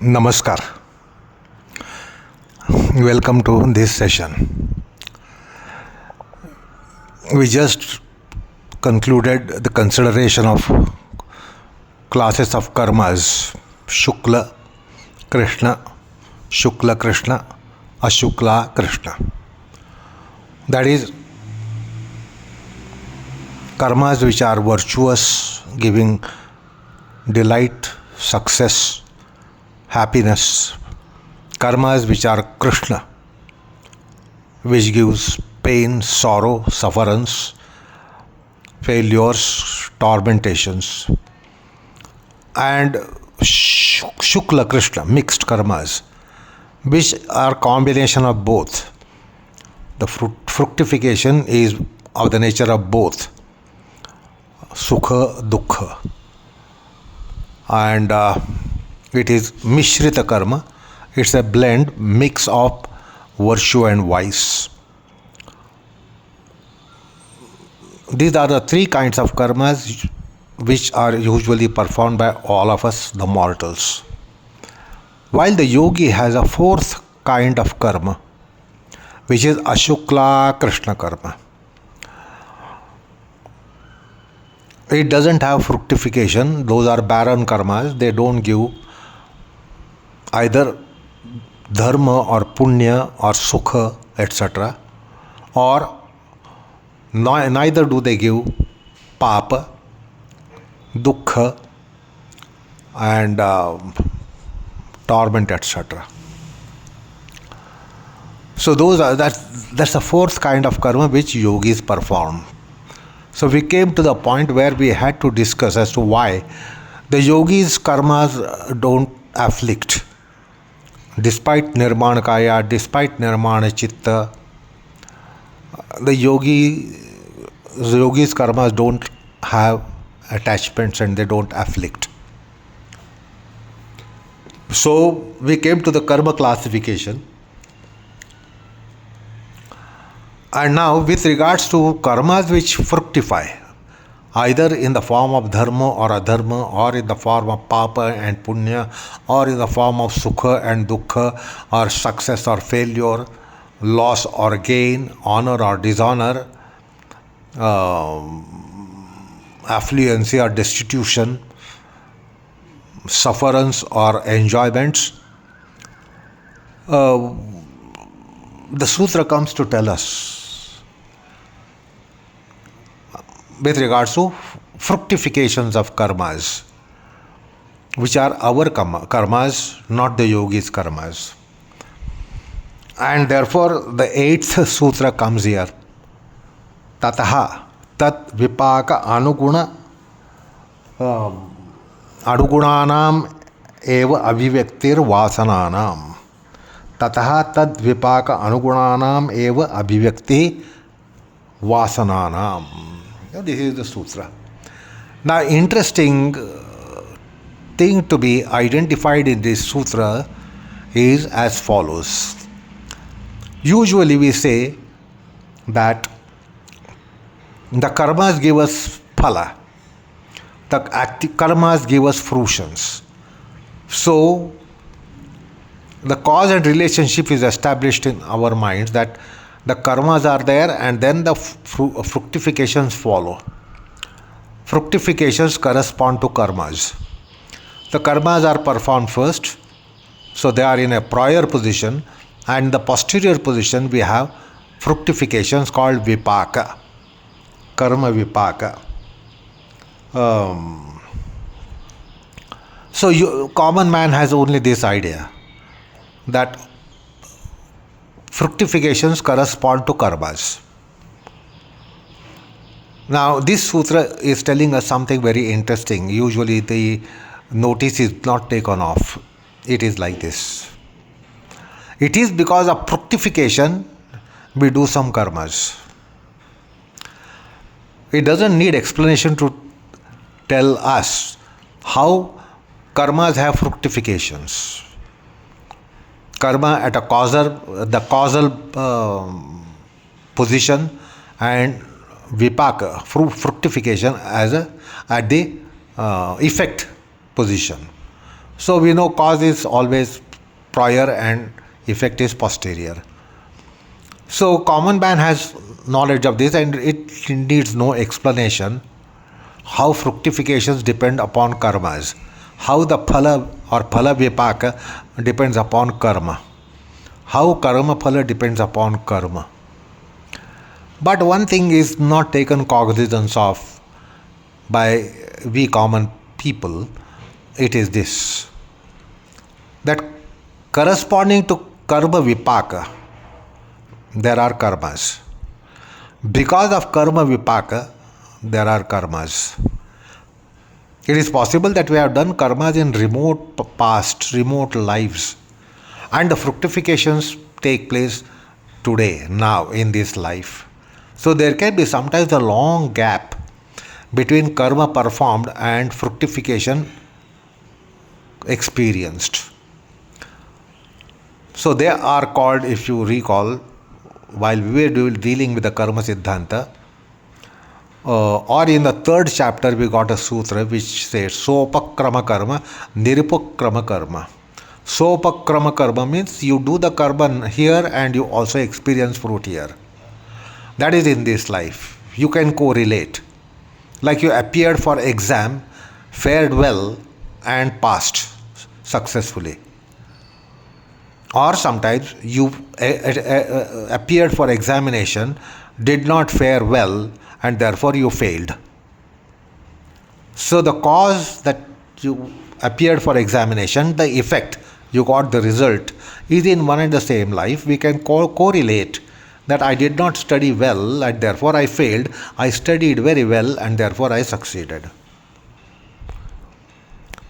Namaskar. Welcome to this session. We just concluded the consideration of classes of karmas: Shukla, Krishna, Shukla Krishna, Ashukla Krishna. That is, karmas which are virtuous, giving delight, success, happiness. Karmas which are Krishna, which gives pain, sorrow, sufferance, failures, tormentations. And Shukla Krishna, mixed karmas, which are combination of both. The fructification is of the nature of both, Sukha, Dukkha. And it is Mishrita karma. It's a blend, mix of virtue and vice. These are the three kinds of karmas which are usually performed by all of us, the mortals. While the yogi has a fourth kind of karma, which is Ashukla Krishna karma. It doesn't have fructification. Those are barren karmas. They don't give either dharma or punya or sukha, etc. Or neither do they give papa, dukkha, and torment, etc. So that's the fourth kind of karma which yogis perform. So we came to the point where we had to discuss as to why the yogis' karmas don't afflict. Despite nirmana kaya, despite nirmana chitta, the yogis' karmas don't have attachments and they don't afflict. So we came to the karma classification. And now with regards to karmas which fructify, either in the form of dharma or adharma, or in the form of papa and punya, or in the form of sukha and dukkha, or success or failure, loss or gain, honor or dishonor, affluency or destitution, sufferance or enjoyments. The Sutra comes to tell us with regards to fructifications of karmas, which are our karmas, not the yogis' karmas. And therefore, the eighth sutra comes here. Tataha tat vipaka anuguna anugunanam eva abhivektir vasananam. Tataha tad vipaka anugunanam eva abhivekti vasananam. This is the sutra. Now, interesting thing to be identified in this sutra is as follows. Usually we say that the karmas give us phala. The karmas give us fruitions. So, the cause and relationship is established in our minds that the karmas are there and then the fructifications follow. Fructifications correspond to karmas. The karmas are performed first, so they are in a prior position, and in the posterior position we have fructifications called vipaka, karma vipaka. So common man has only this idea that fructifications correspond to karmas. Now, this sutra is telling us something very interesting. Usually the notice is not taken off. It is like this. It is because of fructification we do some karmas. It doesn't need explanation to tell us how karmas have fructifications. Karma at the causal position, and vipaka, fructification, at the effect position. So we know cause is always prior and effect is posterior. So common man has knowledge of this, and it needs no explanation how fructifications depend upon karmas, how the phala or phala vipaka depends upon karma, how karma phala depends upon karma. But one thing is not taken cognizance of by we common people. It is this, that corresponding to karma vipaka, there are karmas. Because of karma vipaka, there are karmas. It is possible that we have done karmas in remote past, remote lives, and the fructifications take place today, now, in this life. So there can be sometimes a long gap between karma performed and fructification experienced. So they are called, if you recall, while we were dealing with the karma siddhanta, or in the third chapter we got a sutra which says sopakrama karma, nirupakrama karma. Sopakrama karma means you do the karma here and you also experience fruit here. That is in this life. You can correlate. Like you appeared for exam, fared well and passed successfully. Or sometimes you appeared for examination, did not fare well, and therefore you failed. So the cause that you appeared for examination, the effect, you got the result, is in one and the same life. We can correlate that I did not study well and therefore I failed. I studied very well and therefore I succeeded.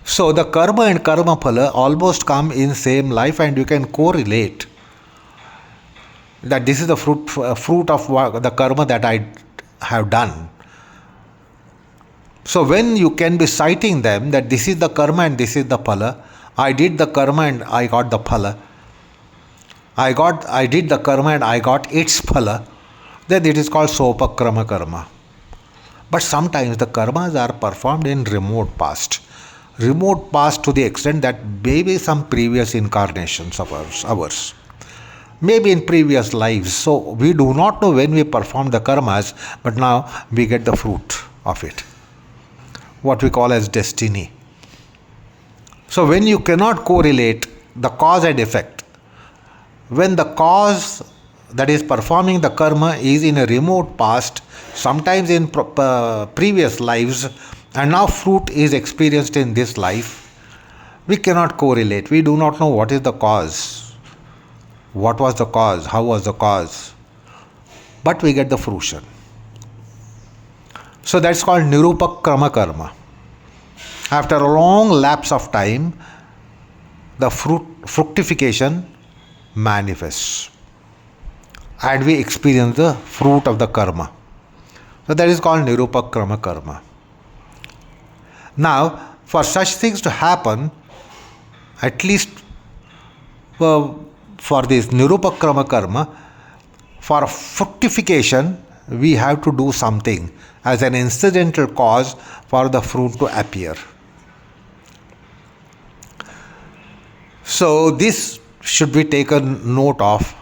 So the karma and karma phala almost come in same life, and you can correlate that this is the fruit of the karma that I have done. So when you can be citing them that this is the karma and this is the phala, I did the karma and I got the phala, I did the karma and I got its phala, then it is called sopakrama karma. But sometimes the karmas are performed in remote past to the extent that maybe some previous incarnations of ours, maybe in previous lives. So we do not know when we perform the karmas, but now we get the fruit of it, what we call as destiny. So when you cannot correlate the cause and effect, when the cause that is performing the karma is in a remote past, sometimes in previous lives, and now fruit is experienced in this life, we cannot correlate. We do not know what is the cause. What was the cause? How was the cause? But we get the fruition. So that's called nirupakrama karma. After a long lapse of time, the fructification manifests and we experience the fruit of the karma. So that is called nirupakrama karma. Now, for such things to happen, at least for this nirupakrama karma, for fructification, we have to do something as an incidental cause for the fruit to appear. So this should be taken note of,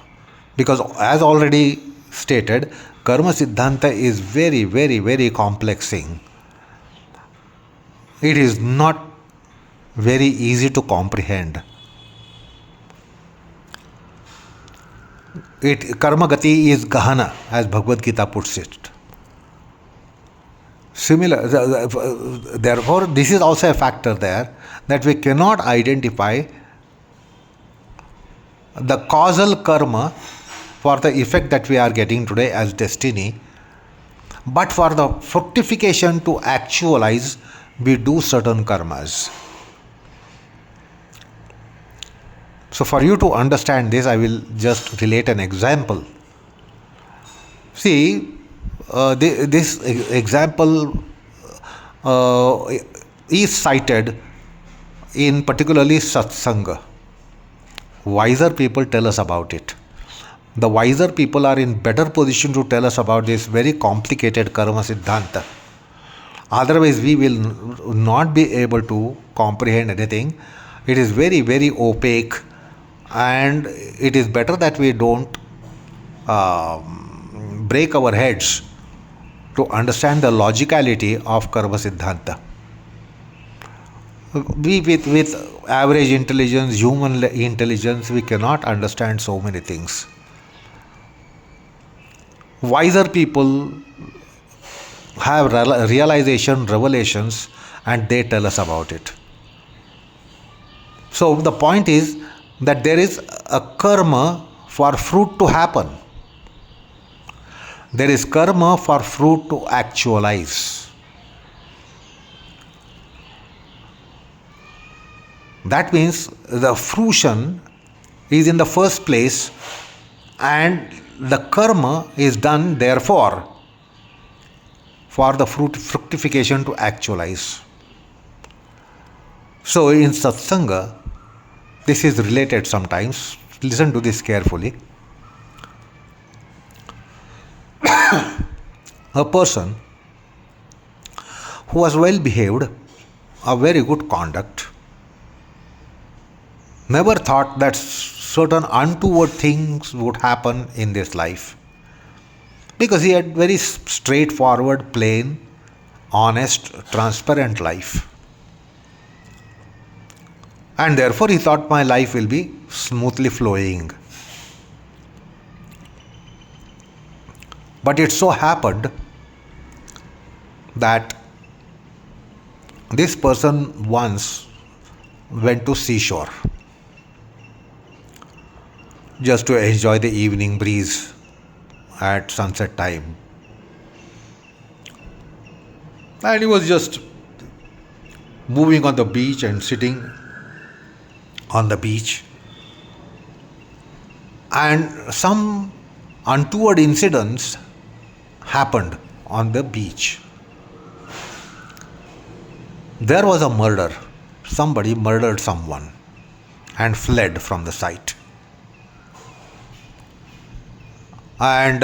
because as already stated, karma siddhanta is very, very, very complex thing. It is not very easy to comprehend. Karma gati is gahana, as Bhagavad Gita puts it. Therefore, this is also a factor there, that we cannot identify the causal karma for the effect that we are getting today as destiny, but for the fructification to actualize, we do certain karmas. So for you to understand this, I will just relate an example. See, this example is cited in particularly satsanga. Wiser people tell us about it. The wiser people are in better position to tell us about this very complicated karma siddhanta. Otherwise, we will not be able to comprehend anything. It is very, very opaque, and it is better that we don't break our heads to understand the logicality of Karma Siddhanta. We, with average intelligence, human intelligence, we cannot understand so many things. Wiser people have realization, revelations, and they tell us about it. So the point is that there is a karma for fruit to happen. There is karma for fruit to actualize. That means the fruition is in the first place, and the karma is done therefore for the fructification to actualize. So in satsanga, this is related sometimes. Listen to this carefully. A person who was well behaved, a very good conduct, never thought that certain untoward things would happen in this life, because he had very straightforward, plain, honest, transparent life. And therefore he thought my life will be smoothly flowing. But it so happened that this person once went to seashore just to enjoy the evening breeze at sunset time. And he was just moving on the beach and sitting on the beach. And some untoward incidents happened on the beach. There was a murder. Somebody murdered someone and fled from the site. And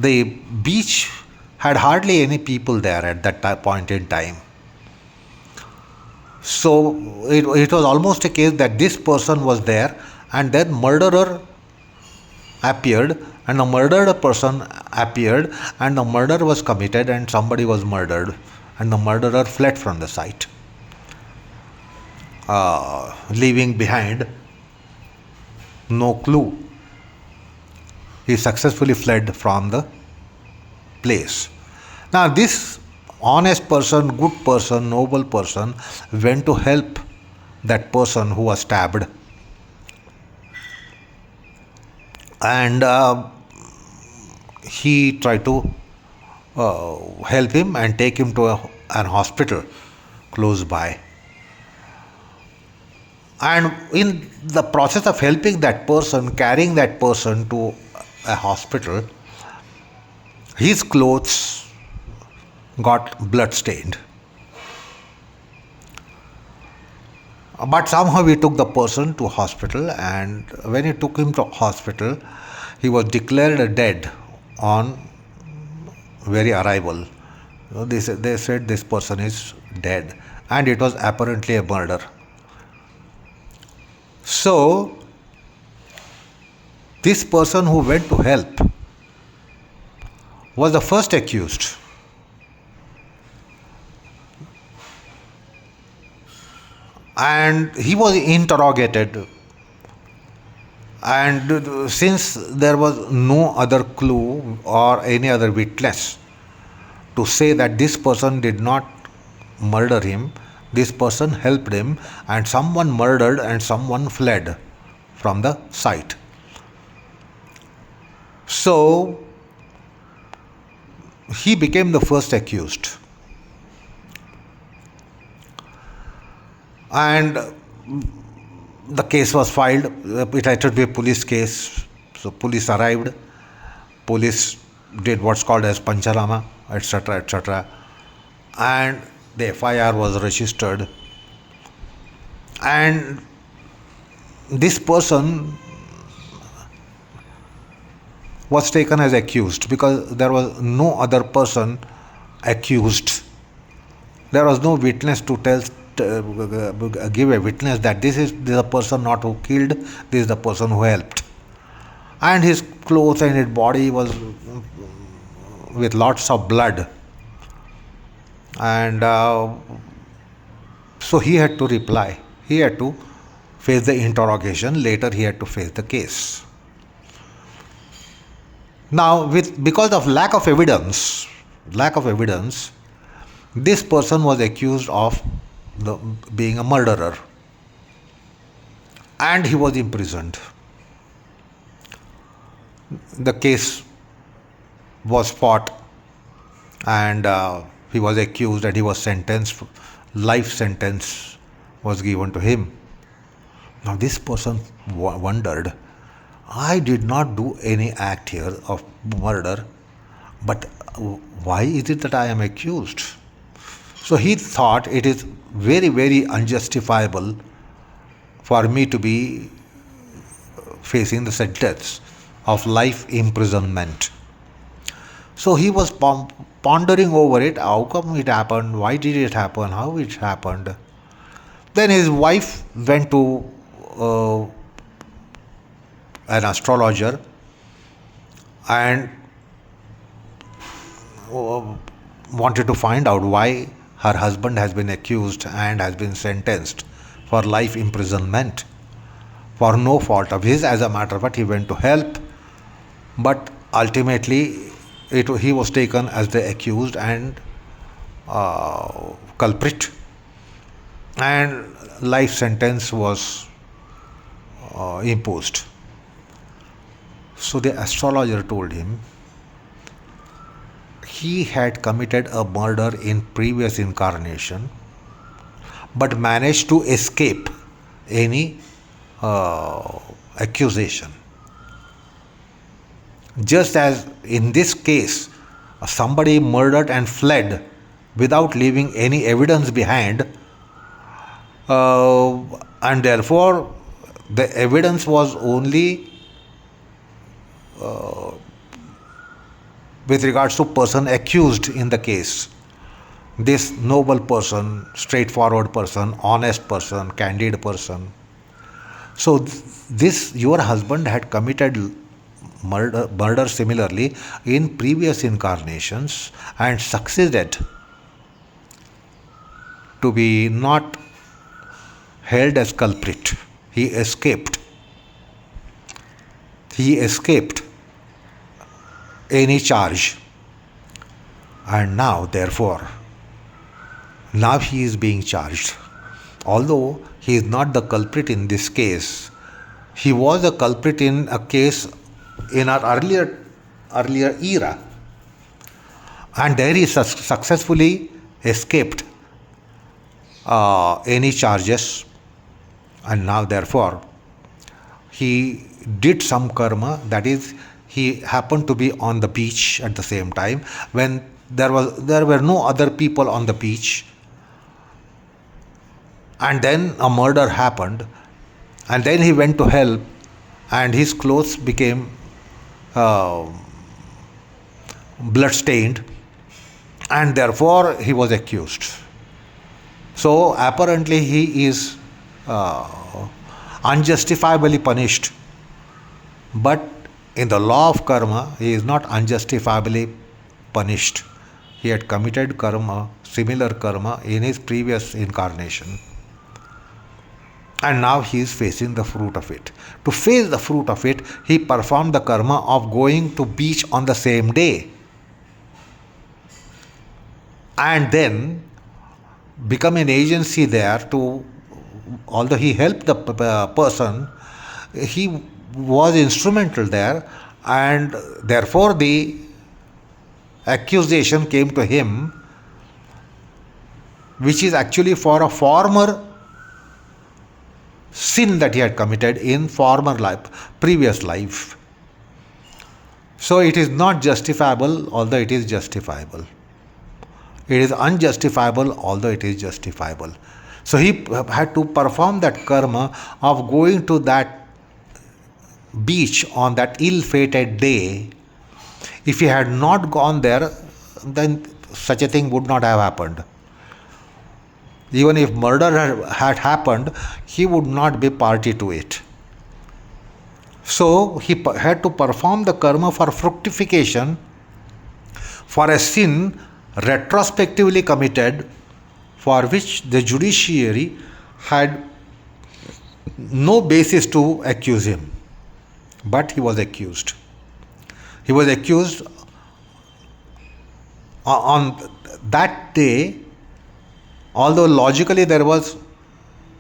the beach had hardly any people there at that point in time. So it was almost a case that this person was there, and then murderer appeared, and the murdered person appeared, and the murder was committed, and somebody was murdered, and the murderer fled from the site, leaving behind no clue. He successfully fled from the place. Now this honest person, good person, noble person went to help that person who was stabbed. And he tried to help him and take him to an hospital close by. And in the process of helping that person, carrying that person to a hospital, his clothes got blood stained. But somehow we took the person to hospital, and when he took him to hospital, he was declared dead on very arrival. They said this person is dead, and it was apparently a murder. So this person who went to help was the first accused. And he was interrogated, and since there was no other clue or any other witness to say that this person did not murder him, this person helped him, and someone murdered and someone fled from the site. So he became the first accused. And the case was filed. It had to be a police case. So police arrived. Police did what's called as Pancharama, etc., etc. And the FIR was registered. And this person was taken as accused because there was no other person accused There was no witness to give a witness that this is the person not who killed, this is the person who helped. And his clothes and his body was with lots of blood. And so he had to reply. He had to face the interrogation. Later he had to face the case. Now, because of lack of evidence, this person was accused of being a murderer, and he was imprisoned. The case was fought, and he was accused, and he was sentenced. Life sentence was given to him. Now this person wondered, I did not do any act here of murder, but why is it that I am accused? So he thought it is very, very unjustifiable for me to be facing the sentence of life imprisonment. So he was pondering over it. How come it happened? Why did it happen? How it happened? Then his wife went to an astrologer and wanted to find out why her husband has been accused and has been sentenced for life imprisonment for no fault of his. As a matter of fact, he went to help, but ultimately he was taken as the accused and culprit, and life sentence was imposed. So the astrologer told him he had committed a murder in previous incarnation, but managed to escape any accusation. Just as in this case, somebody murdered and fled without leaving any evidence behind, and therefore the evidence was only with regards to person accused in the case. This noble person, straightforward person, honest person, candid person. So this, your husband had committed murder similarly in previous incarnations and succeeded to be not held as culprit. He escaped any charge, and now therefore he is being charged. Although he is not the culprit in this case, he was a culprit in a case in our earlier era, and there he successfully escaped any charges, and now therefore he did some karma. That is, he happened to be on the beach at the same time when there were no other people on the beach, and then a murder happened, and then he went to help, and his clothes became blood stained, and therefore he was accused. So apparently he is unjustifiably punished, but in the law of karma he is not unjustifiably punished. He had committed karma, similar karma, in his previous incarnation, and now he is facing the fruit of it. To face the fruit of it, he performed the karma of going to beach on the same day, and then become an agency there to, although he helped the person, he was instrumental there, and therefore the accusation came to him, which is actually for a former sin that he had committed in former life, previous life. So it is not justifiable, although it is justifiable. It is unjustifiable, although it is justifiable. So he had to perform that karma of going to that beach on that ill-fated day. If he had not gone there, then such a thing would not have happened. Even if murder had happened, he would not be party to it. So he had to perform the karma for fructification for a sin retrospectively committed, for which the judiciary had no basis to accuse him. But he was accused. He was accused on that day, although logically there was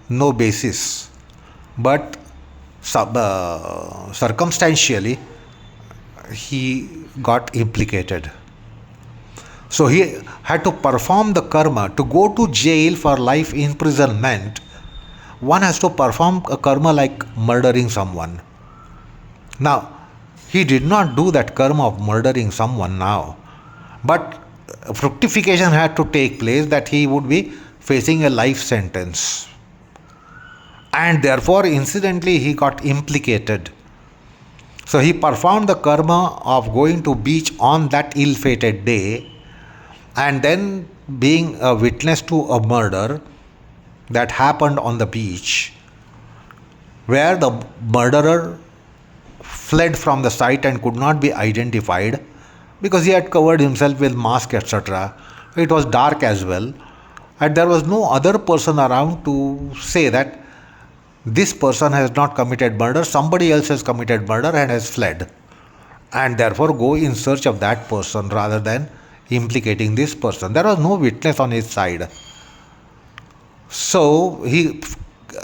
no basis, but circumstantially he got implicated. So he had to perform the karma. To go to jail for life imprisonment, one has to perform a karma like murdering someone. Now, he did not do that karma of murdering someone now, but fructification had to take place that he would be facing a life sentence. And therefore, incidentally, he got implicated. So he performed the karma of going to beach on that ill-fated day and then being a witness to a murder that happened on the beach, where the murderer fled from the site and could not be identified because he had covered himself with mask, etc. It was dark as well, and there was no other person around to say that this person has not committed murder, somebody else has committed murder and has fled, and therefore go in search of that person rather than implicating this person. There was no witness on his side. So he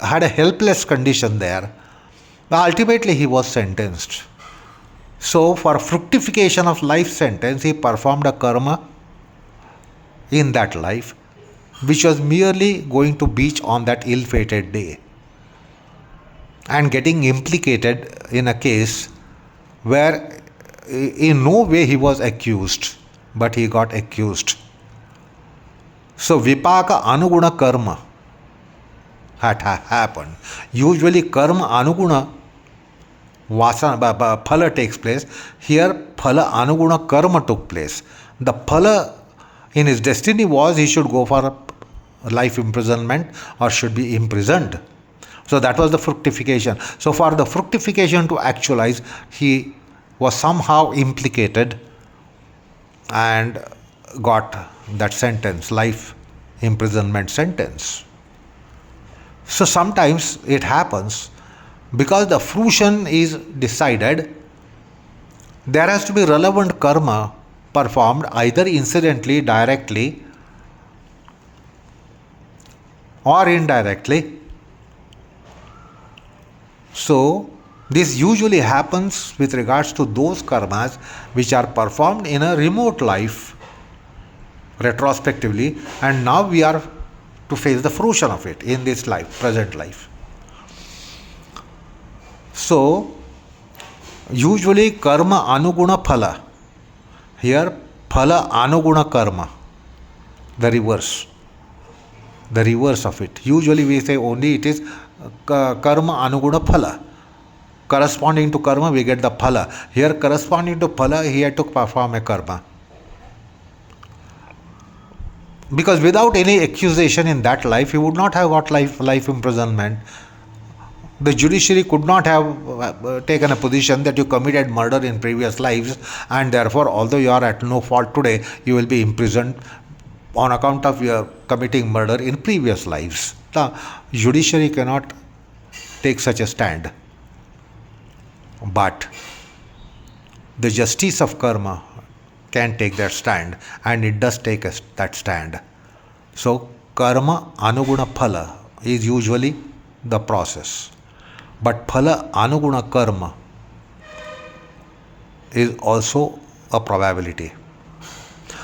had a helpless condition there. Ultimately, he was sentenced. So, for fructification of life sentence, he performed a karma in that life, which was merely going to beach on that ill-fated day and getting implicated in a case where in no way he was accused, but he got accused. So, vipaka anuguna karma had happened. Usually, karma anuguna vasana phala takes place. Here, phala anuguna karma took place. The phala in his destiny was he should go for life imprisonment or should be imprisoned. So that was the fructification. So for the fructification to actualize, he was somehow implicated and got that sentence, life imprisonment sentence. So sometimes it happens, because the fruition is decided, there has to be relevant karma performed either incidentally, directly, or indirectly. So this usually happens with regards to those karmas which are performed in a remote life retrospectively, and now we are to face the fruition of it in this life, present life. So usually karma anuguna phala. Here phala anuguna karma, the reverse of it. Usually we say only it is karma anuguna phala. Corresponding to karma we get the phala. Here corresponding to phala he had to perform a karma. Because without any accusation in that life, he would not have got life imprisonment. The judiciary could not have taken a position that you committed murder in previous lives and therefore, although you are at no fault today, you will be imprisoned on account of your committing murder in previous lives. The judiciary cannot take such a stand. But the justice of karma can take that stand, and it does take that stand. So karma anuguna phala is usually the process, but phala anuguna karma is also a probability.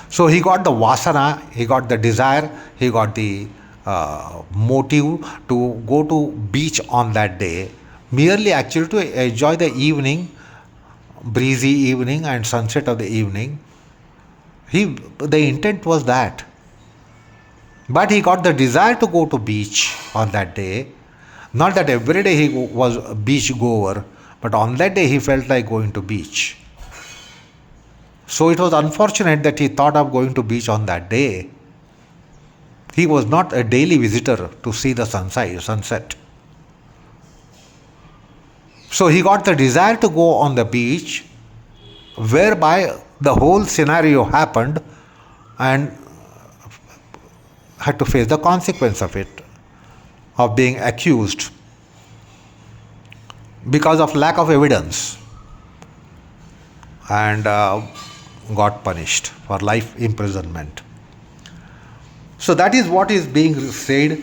So he got the vasana, he got the desire, he got the motive to go to beach on that day, merely actually to enjoy the evening, breezy evening and sunset of the evening. The intent was that. But he got the desire to go to beach on that day. Not that every day he was a beach goer, but on that day he felt like going to beach. So it was unfortunate that he thought of going to beach on that day. He was not a daily visitor to see the sunset. So he got the desire to go on the beach, whereby the whole scenario happened and had to face the consequence of it, of being accused because of lack of evidence, and got punished for life imprisonment. So that is what is being said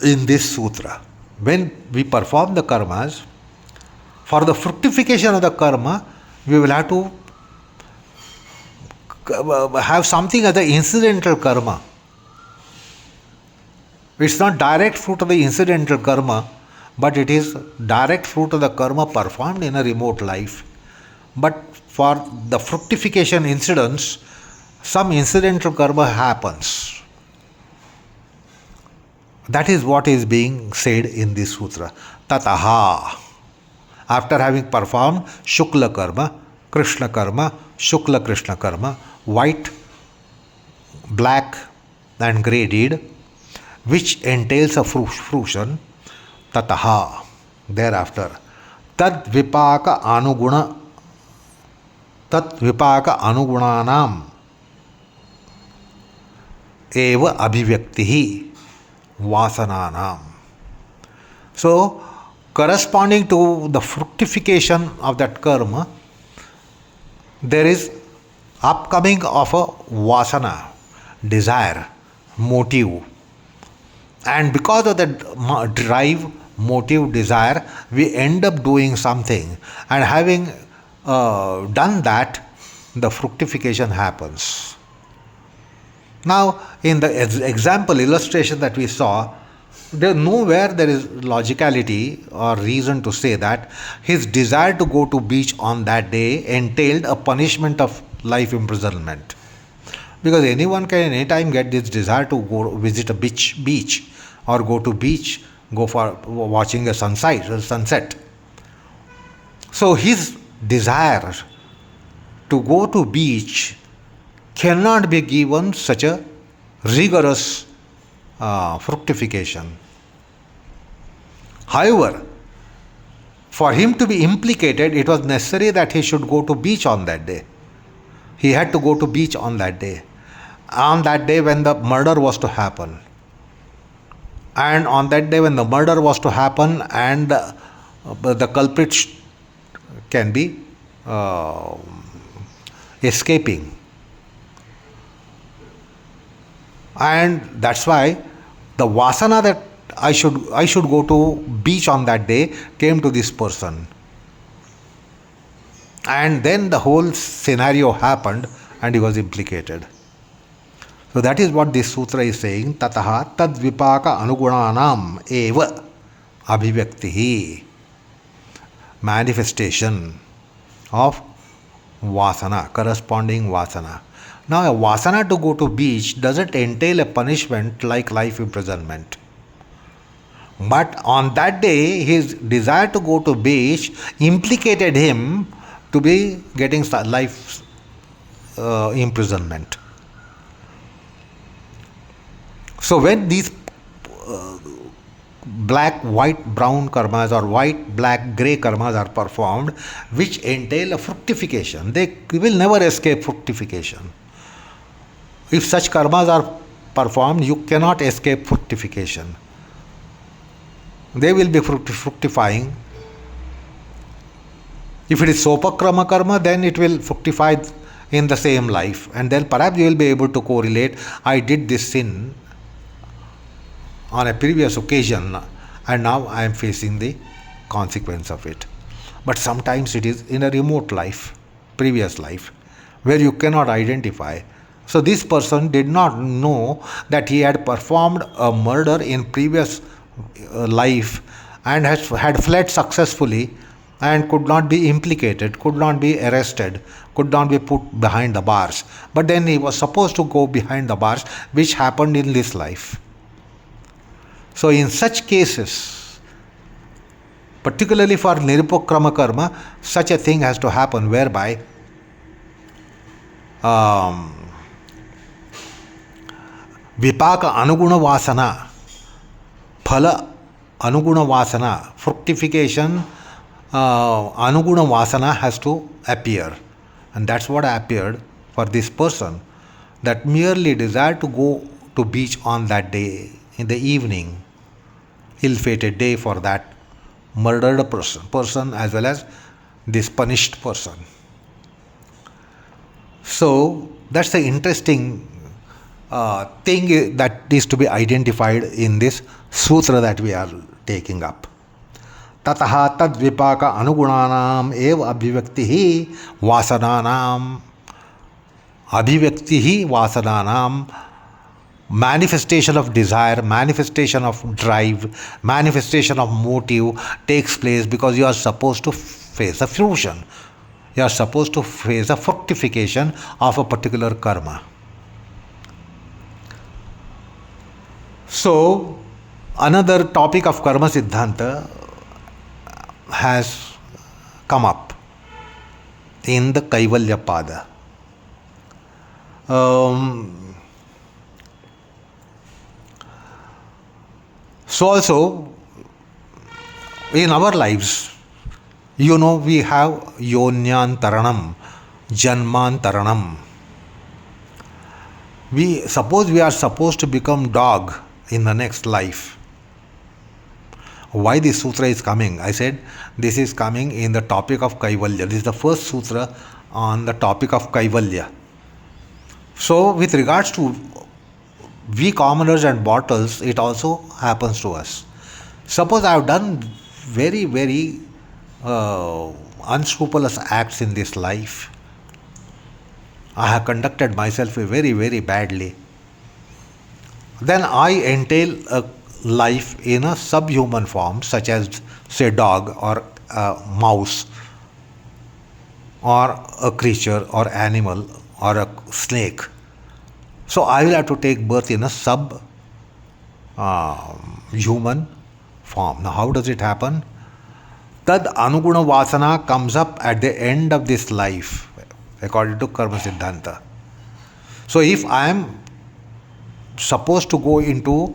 in this sutra. When we perform the karmas, for the fructification of the karma, we will have to have something as the incidental karma. It's not direct fruit of the incidental karma, but it is direct fruit of the karma performed in a remote life. But for the fructification incidents, some incidental karma happens. That is what is being said in this sutra. Tataha. After having performed Shukla karma, Krishna karma, Shukla Krishna karma, white, black and grey deed, which entails a fruition, tataha, thereafter, tad vipaka anugunanam eva abhivyaktihi vasananam. So, corresponding to the fructification of that karma, there is upcoming of a vasana, desire, motive. And because of that drive, motive, desire, we end up doing something. And having done that, the fructification happens. Now, in the example illustration that we saw, nowhere there is logicality or reason to say that his desire to go to beach on that day entailed a punishment of life imprisonment. Because anyone can anytime get this desire to go visit a beach or go to beach, go for watching a sunset. So his desire to go to beach cannot be given such a rigorous fructification. However, for him to be implicated, it was necessary that he should go to beach on that day. He had to go to beach on that day when the murder was to happen. And on that day when the murder was to happen and the culprit can be escaping. And that's why the vasana that I should go to beach on that day came to this person. And then the whole scenario happened and he was implicated. So that is what this sutra is saying. Tataha tad vipaka anugunanam eva abhivyaktihi. Manifestation of vasana, corresponding vasana. Now a vasana to go to beach doesn't entail a punishment like life imprisonment. But on that day, his desire to go to beach implicated him to be getting life imprisonment. So when these black, white, brown karmas or white, black, grey karmas are performed, which entail a fructification, they will never escape fructification. If such karmas are performed, you cannot escape fructification. They will be fructifying. If it is sopakrama karma, then it will fructify in the same life. And then perhaps you will be able to correlate, I did this sin on a previous occasion and now I am facing the consequence of it. But sometimes it is in a remote life, previous life, where you cannot identify. So this person did not know that he had performed a murder in previous life and had fled successfully and could not be implicated, could not be arrested, could not be put behind the bars. But then he was supposed to go behind the bars, which happened in this life. So in such cases, particularly for nirupokrama karma, such a thing has to happen whereby Vipaka anuguna vasana, phala anuguna vasana, fructification, anuguna vasana has to appear. And that's what appeared for this person, that merely desired to go to beach on that day in the evening, ill-fated day for that murdered person as well as this punished person. So that's the interesting thing that is to be identified in this sutra that we are taking up. Tataha tad vipaka anugunanam eva abhivyaktihi vasananam. Abhivyaktihi vasananam. Manifestation of desire, manifestation of drive, manifestation of motive takes place because you are supposed to face a fruition. You are supposed to face a fructification of a particular karma. So, another topic of karma siddhanta has come up in the Kaivalya Pada. So also, in our lives, we have yonyantaranam, janmantaranam. Suppose we are supposed to become dog in the next life. Why this sutra is coming? I said this is coming in the topic of Kaivalya. This is the first sutra on the topic of Kaivalya. So with regards to we commoners and mortals, it also happens to us. Suppose I have done very, very unscrupulous acts in this life. I have conducted myself very, very badly. Then I entail a life in a subhuman form, such as, say, dog or a mouse or a creature or animal or a snake. So I will have to take birth in a human form. Now how does it happen? Tad anuguna vasana comes up at the end of this life, according to karma siddhanta. So if I am supposed to go into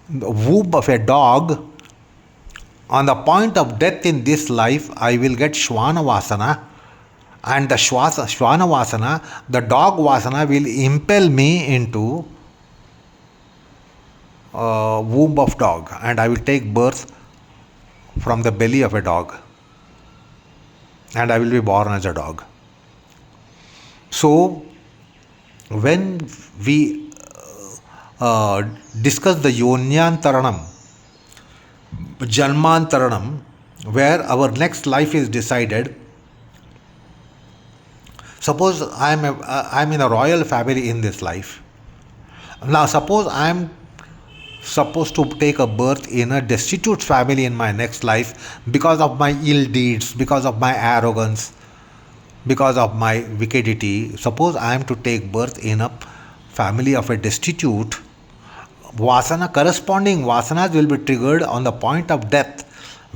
the womb of a dog, on the point of death in this life, I will get shvana vasana, and the shvana vasana, the dog vasana, will impel me into womb of dog, and I will take birth from the belly of a dog, and I will be born as a dog. So when we discuss the yonyantaranam, janmantaranam, where our next life is decided. Suppose I'm in a royal family in this life. Now suppose I'm supposed to take a birth in a destitute family in my next life because of my ill deeds, because of my arrogance, because of my wickedity. Suppose I am to take birth in a family of a destitute, corresponding vasanas will be triggered on the point of death,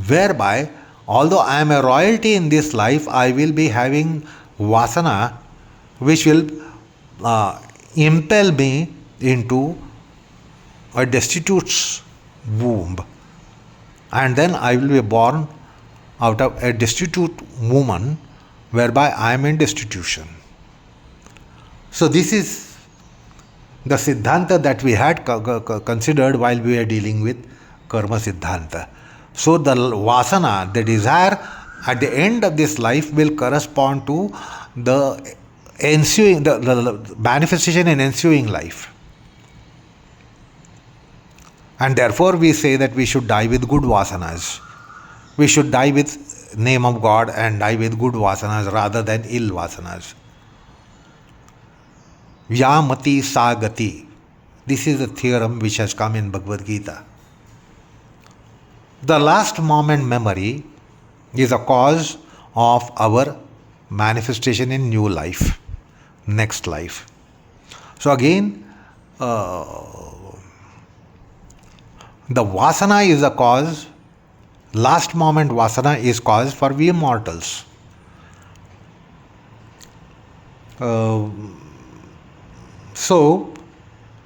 whereby although I am a royalty in this life, I will be having vasana which will impel me into a destitute's womb, and then I will be born out of a destitute woman, whereby I am in destitution. So this is the siddhanta that we had considered while we were dealing with karma siddhanta. So the vasana, the desire at the end of this life, will correspond to the ensuing, the manifestation in ensuing life. And therefore we say that we should die with good vasanas. We should die with name of God and die with good vasanas rather than ill vasanas. Yamati sagati. This is a theorem which has come in Bhagavad Gita. The last moment memory is a cause of our manifestation in new life, next life. So again, the vasana is a cause, last moment vasana is cause for we mortals. So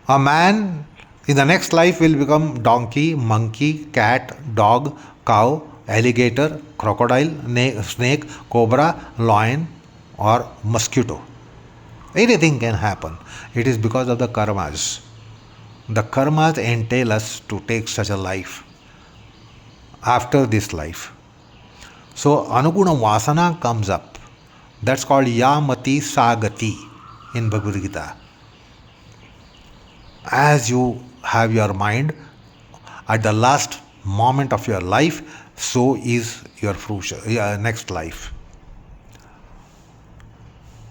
A man in the next life will become donkey, monkey, cat, dog, cow, alligator, crocodile, snake, cobra, lion, or mosquito. Anything can happen. It is because of the karmas. The karmas entail us to take such a life after this life. So anuguna vasana comes up. That's called yamati sagati in Bhagavad Gita. As you have your mind at the last moment of your life, so is your next life.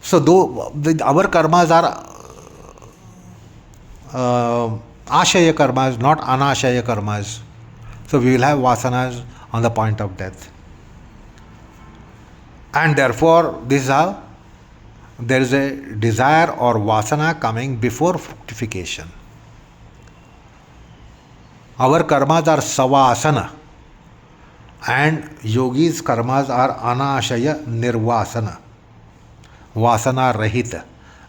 So though our karmas are ashaya karmas, not anashaya karmas. So we will have vasanas on the point of death. And therefore, this is how there is a desire or vasana coming before fructification. Our karmas are savasana and yogis' karmas are anashaya nirvasana, vasana rahita,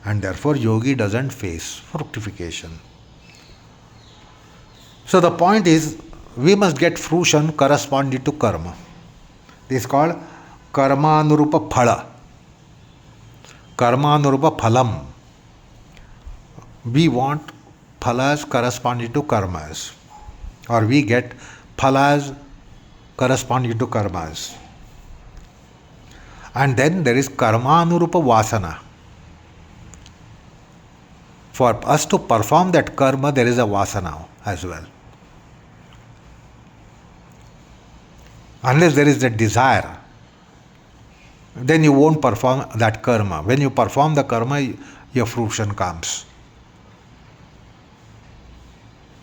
and therefore yogi doesn't face fructification. So the point is, we must get fruition corresponding to karma. This is called karmanurupa phala. Karmanurupa phalam. We want phalas corresponding to karmas, or we get phalas corresponding to karmas. And then there is karmanurupa vasana. For us to perform that karma, there is a vasana as well. Unless there is a desire, then you won't perform that karma. When you perform the karma, your fruition comes.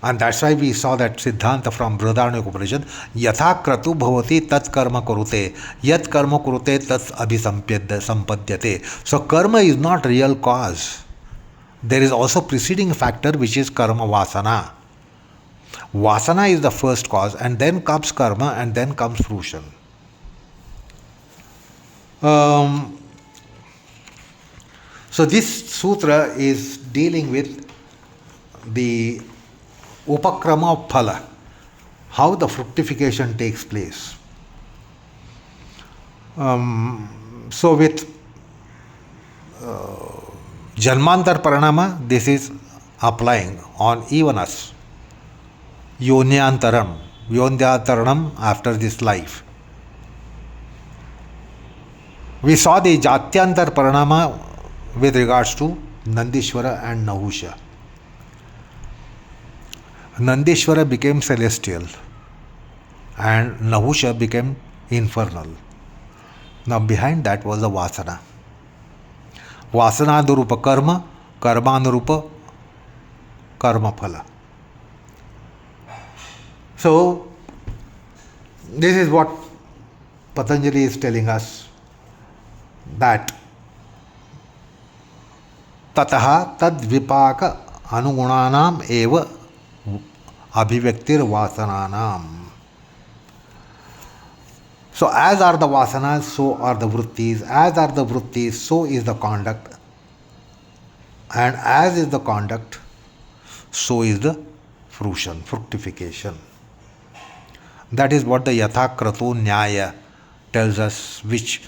And that's why we saw that Siddhanta from Brihadaranyaka Upanishad, Yatha kratu bhavati tat karma kurute, yat karma kurute tat abhisampadyate. So karma is not real cause. There is also preceding factor which is karma vasana. Vasana is the first cause, and then comes karma, and then comes fruition. So this sutra is dealing with the upakrama of phala, how the fructification takes place. So with Janmantar Paranama, this is applying on even us. Yonyantaranam after this life. We saw the Jatyantar Paranama with regards to Nandishvara and Nahusha. Nandishvara became celestial and Nahusha became infernal. Now behind that was a vasana. Vasananurupa karma, karmanurupa karma phala. So this is what Patanjali is telling us, that tataha tad vipaka anugunanam eva abhivektir vasananam. So as are the vasanas, so are the vrittis. As are the vrittis, so is the conduct. And as is the conduct, so is the fruition, fructification. That is what the Yathakratu Nyaya tells us, which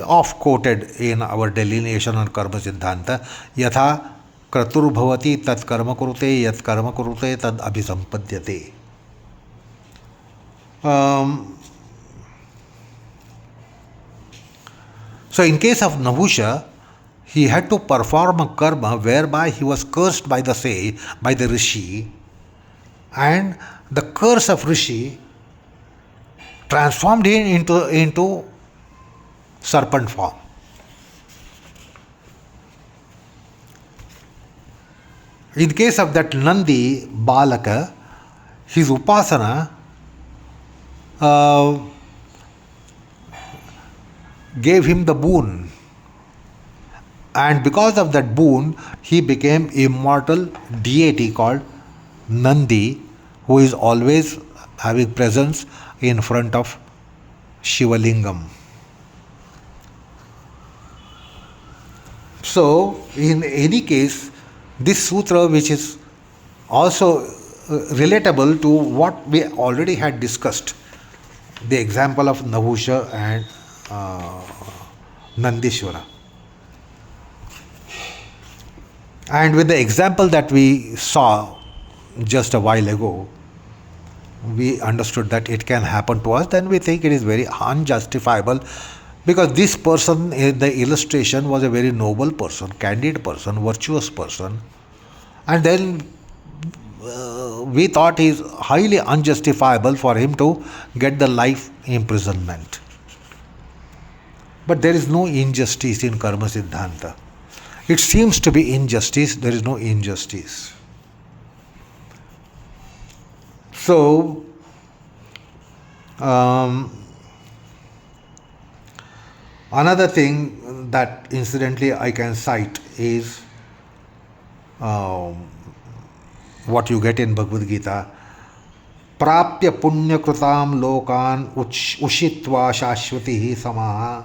oft quoted in our delineation on Karma Siddhanta. Yatha kratur bhavati tat karma kurute, yat karma kurute tad abhisampadyate. So in case of Nahusha, he had to perform a karma whereby he was cursed by the Rishi, and the curse of Rishi transformed him into serpent form. In case of that Nandi Balaka, his upasana gave him the boon, and because of that boon he became immortal deity called Nandi, who is always having presence in front of Shivalingam. So in any case, this sutra, which is also relatable to what we already had discussed, the example of Nahusha and Nandishwara. And with the example that we saw just a while ago, we understood that it can happen to us, then we think it is very unjustifiable, because this person in the illustration was a very noble person, candid person, virtuous person, and then we thought it is highly unjustifiable for him to get the life imprisonment. But there is no injustice in Karma Siddhanta. It seems to be injustice, there is no injustice. So, another thing that incidentally I can cite is what you get in Bhagavad Gita. Prapya punya krutam lokan ushitva shashvati samaha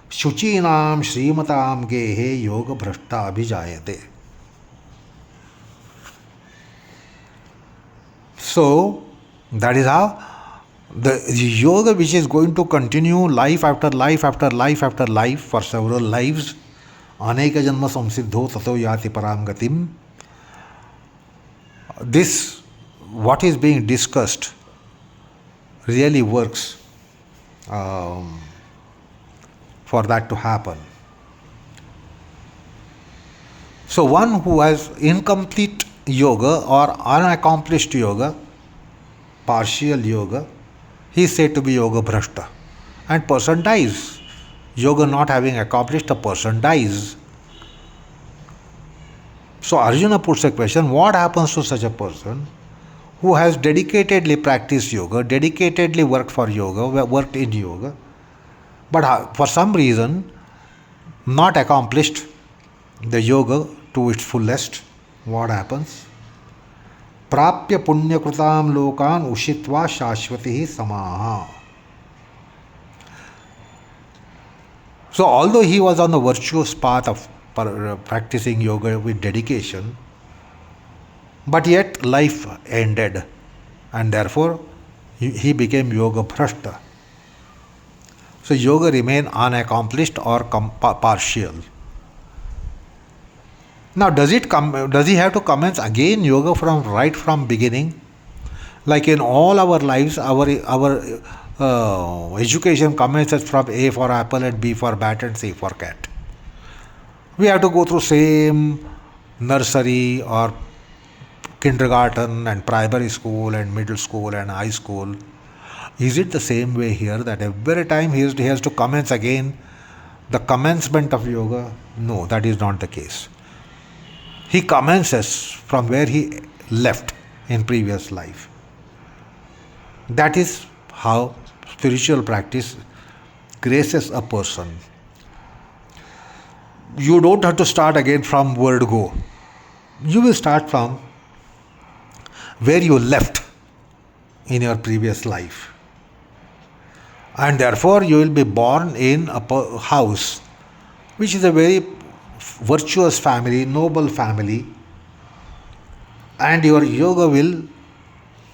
शुचीनाम श्रीमताम गेहे योग भ्रष्टा अभिजायते. So that is how the yoga, which is going to continue life after life after life after life for several lives, aneka janma samsiddho tato yati param gatim. This, what is being discussed, really works for that to happen. So one who has incomplete yoga or unaccomplished yoga, partial yoga, he is said to be yoga bhrashta, and person dies. Yoga not having accomplished, a person dies. So Arjuna puts a question, what happens to such a person who has dedicatedly practiced yoga, dedicatedly worked for yoga, worked in yoga, but for some reason not accomplished the yoga to its fullest? What happens? Prapya punya krutam lokan ushitva shashvati samaha. So although he was on the virtuous path of practicing yoga with dedication, but yet life ended, and therefore he became yoga bhrashta. So yoga remained unaccomplished or partial. Now does he have to commence again yoga right from beginning? Like in all our lives, our education commences from A for apple and B for bat and C for cat. We have to go through same nursery or kindergarten and primary school and middle school and high school. Is it the same way here, that every time he has to commence again the commencement of yoga? No, that is not the case. He commences from where he left in previous life. That is how spiritual practice graces a person. You don't have to start again from word go. You will start from where you left in your previous life. And therefore you will be born in a house which is a very virtuous family, noble family, and your yoga will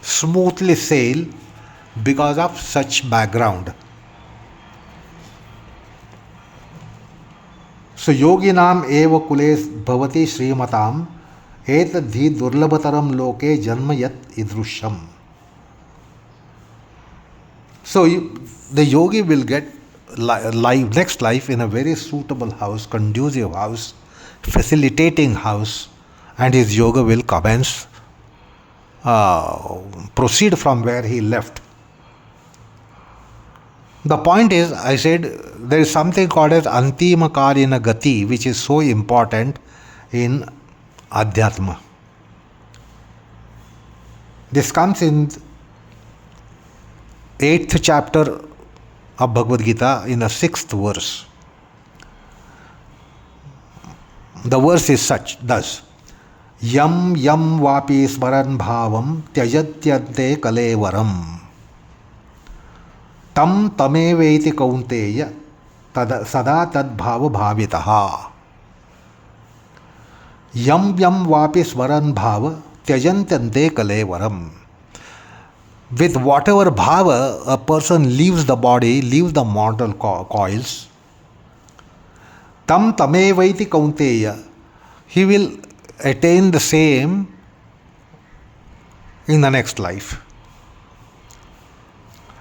smoothly sail because of such background. So yoginam eva kules bhavati srimatam etadhi durlabhataram loke janma yat idrusham. So the yogi will get next life in a very suitable house, conducive house, facilitating house, and his yoga will commence, proceed from where he left. The point is, I said, there is something called as antima karina gati, which is so important in Adhyatma. This comes in 8th chapter of Bhagavad Gita in the 6th verse. The verse is thus: Yam yam vapi smaran bhavam tyajatyante kalevaram tam tameveti kaunteya sada tad bhava bhavitaha. Yam yam vapi smaran bhava tyajantante kalevaram. With whatever bhava a person leaves the body, leaves the mortal coils, tam tamevaiti kaunteya, he will attain the same in the next life.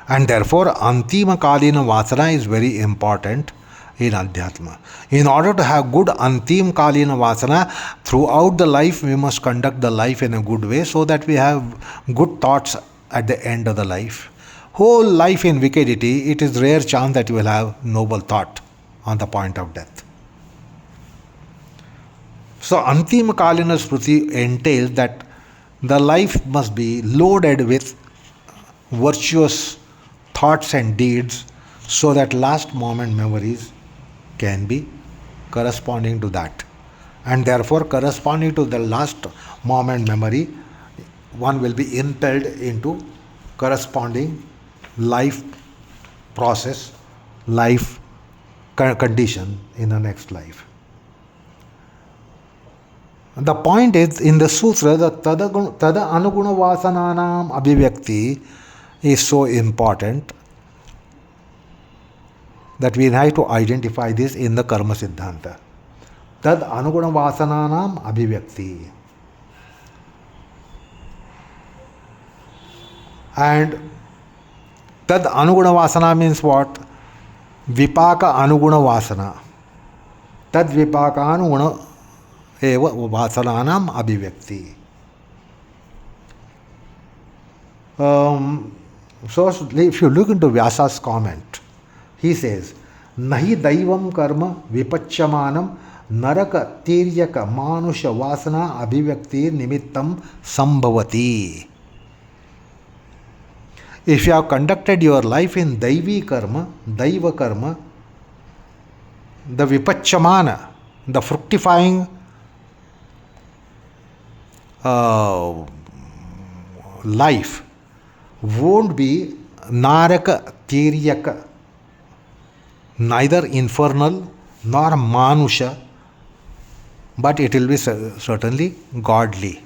And therefore, Antima Kalina Vasana is very important in Adhyatma. In order to have good Antim Kalina Vasana, throughout the life we must conduct the life in a good way so that we have good thoughts at the end of the life. Whole life in wickedity, it is rare chance that you will have noble thought on the point of death. So Antima Kalina Smriti entails that the life must be loaded with virtuous thoughts and deeds so that last moment memories can be corresponding to that. And therefore, corresponding to the last moment memory, one will be impelled into corresponding life process, life condition in the next life. The point is, in the sutra, the tada anuguna vasananam abhivyakti is so important that we have to identify this in the karma siddhanta. Tad anuguna vasananam abhivyakti. And tad anuguna vasana means what? Vipaka anuguna vasana. Tad vipaka anuguna eva vasananam abhivyakti. So if you look into Vyasa's comment, he says, Nahi daivam karma vipacchamanam naraka tiryaka manusha vasana abhivyakti nimittam sambhavati. If you have conducted your life in daivi karma, daiva karma, the vipachamana, the fructifying life won't be naraka tiryaka, neither infernal nor manusha, but it will be certainly godly.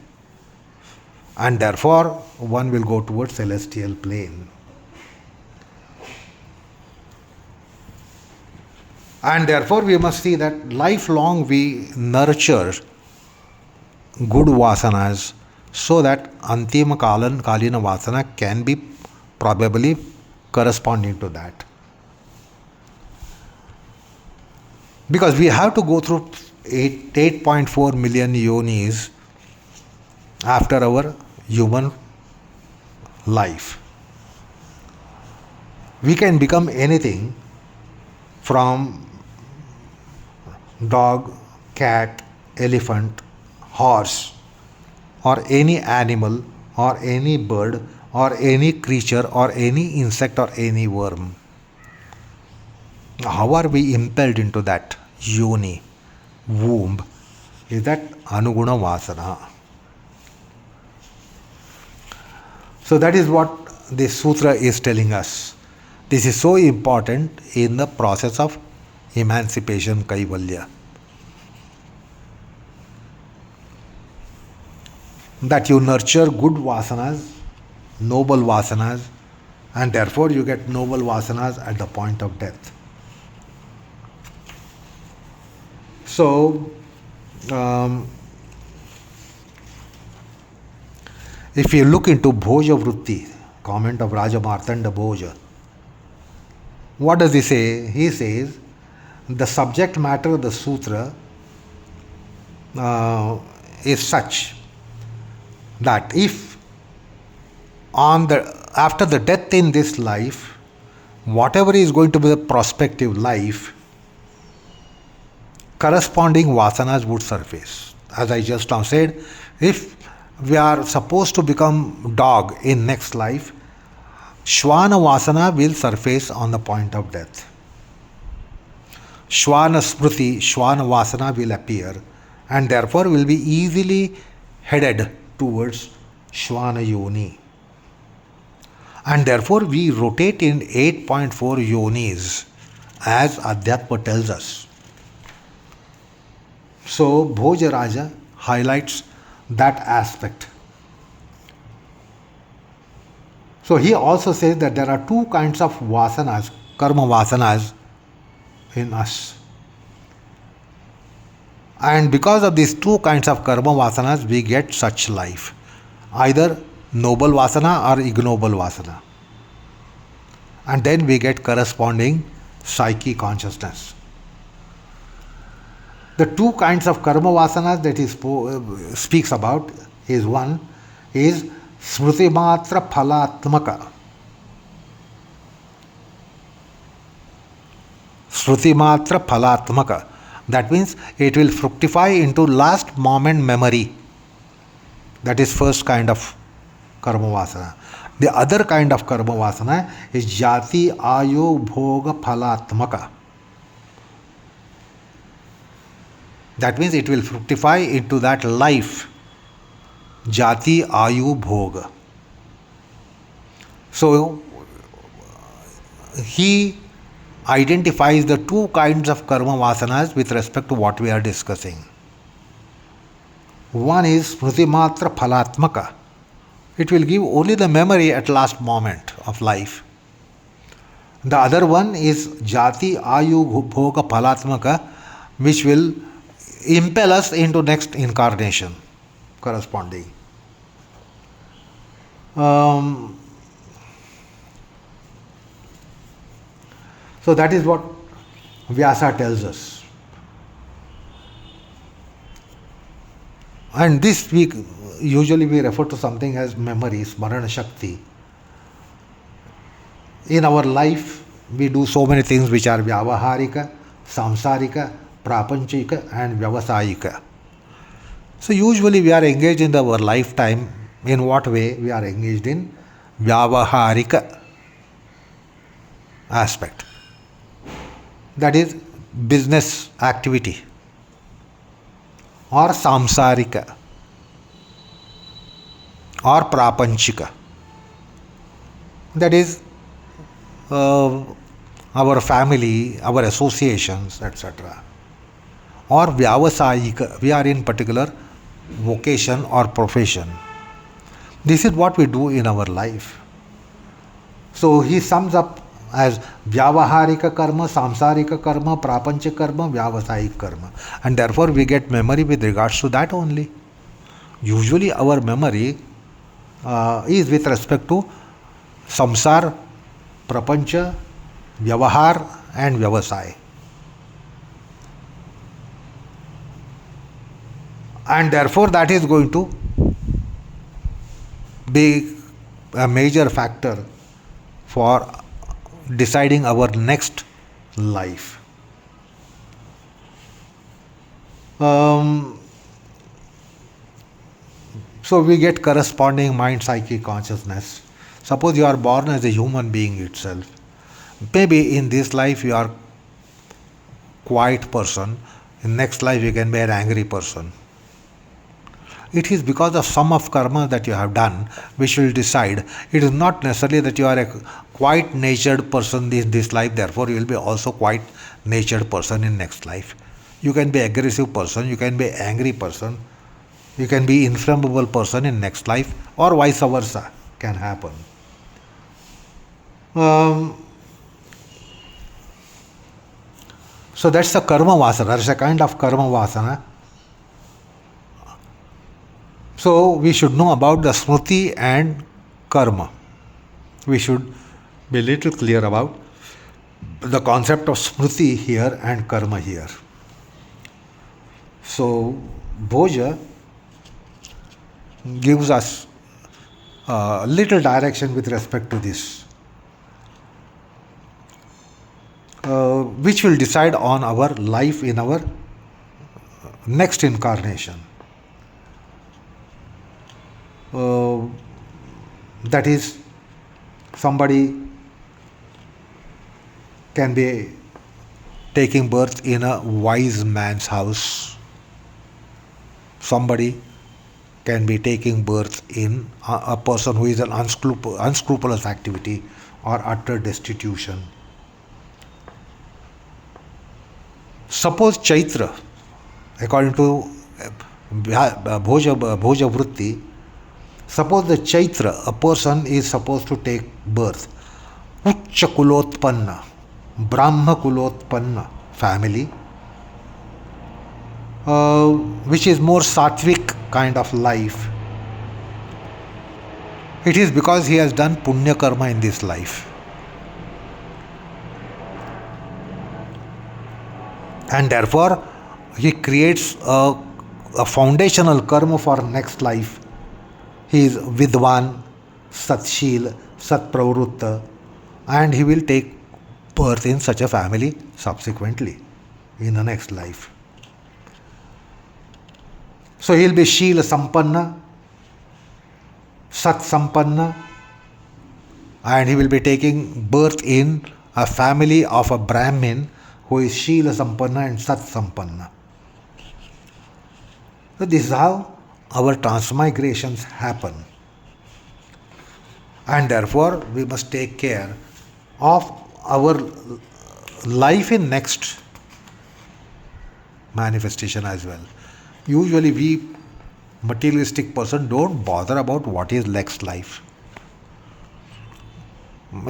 And therefore, one will go towards celestial plane. And therefore, we must see that lifelong we nurture good vasanas so that Antima Kalina Vasana can be probably corresponding to that. Because we have to go through 8.4 million yonis after our human life. We can become anything from dog, cat, elephant, horse, or any animal, or any bird, or any creature, or any insect, or any worm. How are we impelled into that yoni, womb? Is that anuguna vasana. So that is what this sutra is telling us. This is so important in the process of emancipation, Kaivalya. That you nurture good vasanas, noble vasanas, and therefore you get noble vasanas at the point of death. So, if you look into Bhoja Vritti, comment of Raja Martanda Bhoja, what does he say? He says, the subject matter of the sutra is such that if after the death in this life, whatever is going to be the prospective life, corresponding vasanas would surface. As I just now said, if we are supposed to become dog in next life, Shvana Vasana will surface on the point of death. Shvana Smriti, Shvana Vasana will appear and therefore will be easily headed towards Shvana Yoni. And therefore we rotate in 8.4 yonis as Adhyatma tells us. So Bhoja Raja highlights that aspect So he also says that there are two kinds of vasanas, karma vasanas in us. And because of these two kinds of karma vasanas, we get such life. Either noble vasana or ignoble vasana. And then we get corresponding psyche consciousness. The two kinds of karma vasanas that he speaks about is one is smriti matra phalatmaka. Smriti matra phalatmaka. That means it will fructify into last moment memory. That is first kind of karma vasana. The other kind of karma vasana is jati ayu bhoga phalatmaka. That means it will fructify into that life. Jati ayu bhoga. So he identifies the two kinds of karma vasanas with respect to what we are discussing. One is smriti matra phalatmaka. It will give only the memory at last moment of life. The other one is jati ayu bhoga phalatmaka, which will impel us into next incarnation corresponding. So that is what Vyasa tells us. And this week, usually we refer to something as memory, smarana shakti. In our life, we do so many things which are vyavaharika, samsarika, prapanchika and vyavasayika. So usually we are engaged in our lifetime. In what way? We are engaged in vyavaharika aspect. That is business activity, or samsarika, or prapanchika. That is our family, our associations, etc. Or vyavasayika, we are in particular vocation or profession. This is what we do in our life. So he sums up as vyavaharika karma, samsarika karma, prapanchika karma, vyavasayik karma. And therefore we get memory with regards to that only. Usually our memory is with respect to samsar, prapancha, vyavahar and vyavasay. And therefore that is going to be a major factor for deciding our next life. So we get corresponding mind, psyche, consciousness. Suppose you are born as a human being itself. Maybe in this life you are quiet person. In next life you can be an angry person. It is because of sum of karma that you have done which will decide. It is not necessarily that you are a quiet natured person in this life, therefore you will be also quiet natured person in next life. You can be aggressive person, you can be angry person, you can be inflammable person in next life, or vice versa can happen. So that's the karma vasana, that's a kind of karma vasana. So we should know about the smriti and karma. We should be a little clear about the concept of smriti here and karma here. So Bhoja gives us a little direction with respect to this, which will decide on our life in our next incarnation. That is, somebody can be taking birth in a wise man's house. Somebody can be taking birth in a person who is an unscrupulous activity or utter destitution. Suppose Chaitra, according to Bhoja Vritti, Suppose the Chaitra, a person is supposed to take birth. Uccha Kulotpanna, Brahma Kulotpanna family, which is more sattvic kind of life. It is because he has done punya karma in this life. And therefore, he creates a foundational karma for next life. He is Vidwan, Satshil, Satpravrutta, and he will take birth in such a family subsequently in the next life. So he will be Shila Sampanna, Sat Sampanna, and he will be taking birth in a family of a Brahmin who is Shila Sampanna and Sat Sampanna. So this is how our transmigrations happen. And therefore, we must take care of our life in next manifestation as well. Usually we materialistic person don't bother about what is next life.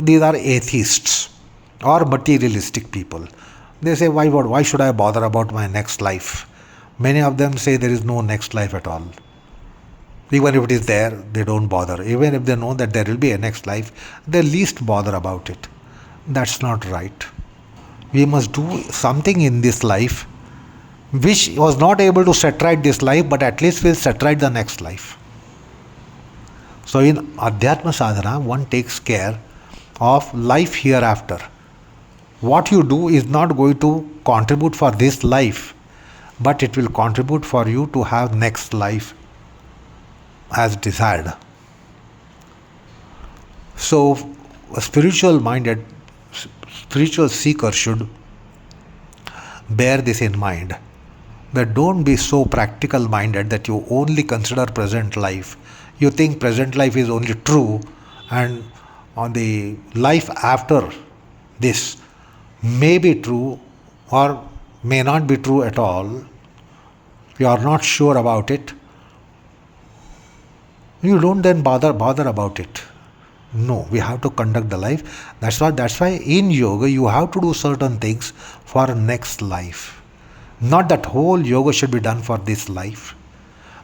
These are atheists or materialistic people. They say, why should I bother about my next life? Many of them say there is no next life at all. Even if it is there, they don't bother. Even if they know that there will be a next life, they least bother about it. That's not right. We must do something in this life which was not able to set right this life, but at least will set right the next life. So in Adhyatma Sadhana, one takes care of life hereafter. What you do is not going to contribute for this life, but it will contribute for you to have next life as desired. So a spiritual seeker should bear this in mind, that don't be so practical minded that you only consider present life. You think present life is only true, and on the life after this may be true or may not be true at all. You are not sure about it. You don't then bother about it. No, we have to conduct the life. That's why in yoga you have to do certain things for next life. Not that whole yoga should be done for this life.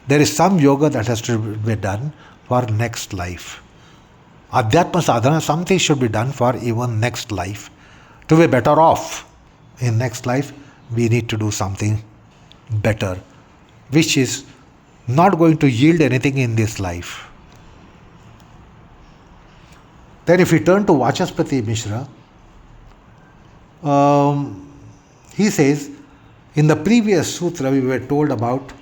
There is some yoga that has to be done for next life. Adhyatma sadhana, something should be done for even next life. To be better off in next life, we need to do something better, which is not going to yield anything in this life. Then if we turn to Vachaspati Mishra, he says, in the previous sutra we were told about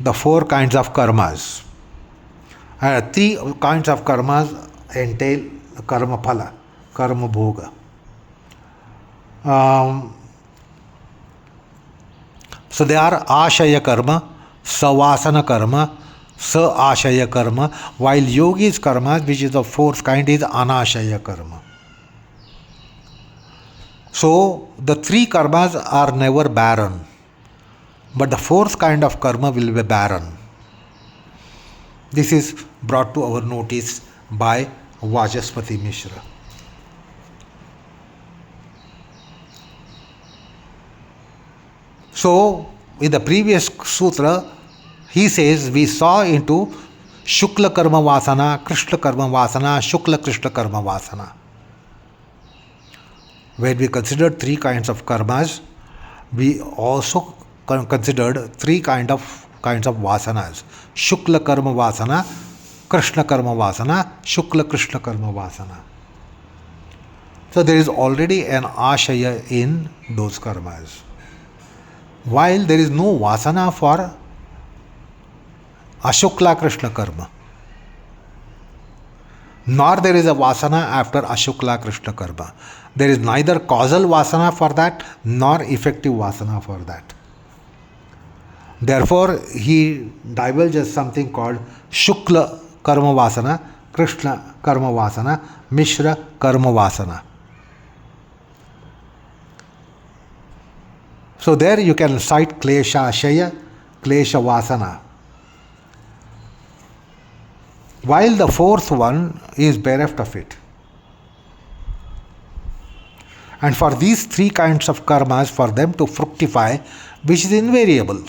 the 4 kinds of karmas. 3 kinds of karmas entail karma phala, karma bhoga. So they are ashaya karma, savasana karma, sa-ashaya karma, while yogi's karma, which is the 4th kind, is anashaya karma. So the 3 karmas are never barren, but the 4th kind of karma will be barren. This is brought to our notice by Vachaspati Mishra. So in the previous sutra, he says we saw into Shukla Karma Vasana, Krishna Karma Vasana, Shukla Krishna Karma Vasana. When we considered 3 kinds of karmas, we also considered 3 kinds of vasanas. Shukla Karma Vasana, Krishna Karma Vasana, Shukla Krishna Karma Vasana. So there is already an ashaya in those karmas. While there is no vasana for Ashukla Krishna Karma, nor there is a vasana after Ashukla Krishna Karma. There is neither causal vasana for that nor effective vasana for that. Therefore, he divulges something called Shukla Karma Vasana, Krishna Karma Vasana, Mishra Karma Vasana. So there you can cite Klesha Ashaya, Klesha Vasana. while the fourth one is bereft of it. And for these three kinds of karmas, for them to fructify, which is invariable,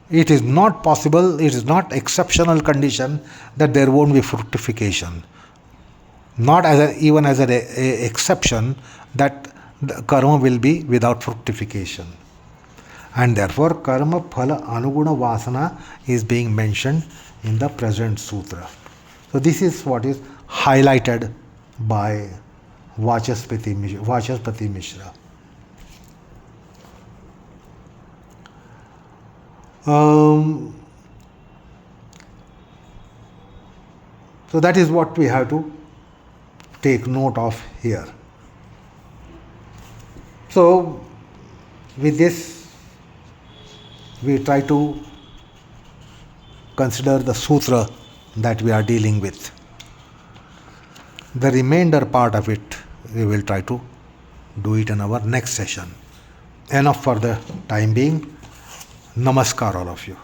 it is not possible, it is not exceptional condition that there won't be fructification. Not even as an exception that the karma will be without fructification. And therefore karma phala anuguna vasana is being mentioned in the present sutra. So this is what is highlighted by Vachaspati Mishra. So that is what we have to take note of here. So with this, we try to consider the sutra that we are dealing with. The remainder part of it, we will try to do it in our next session. Enough for the time being. Namaskar all of you.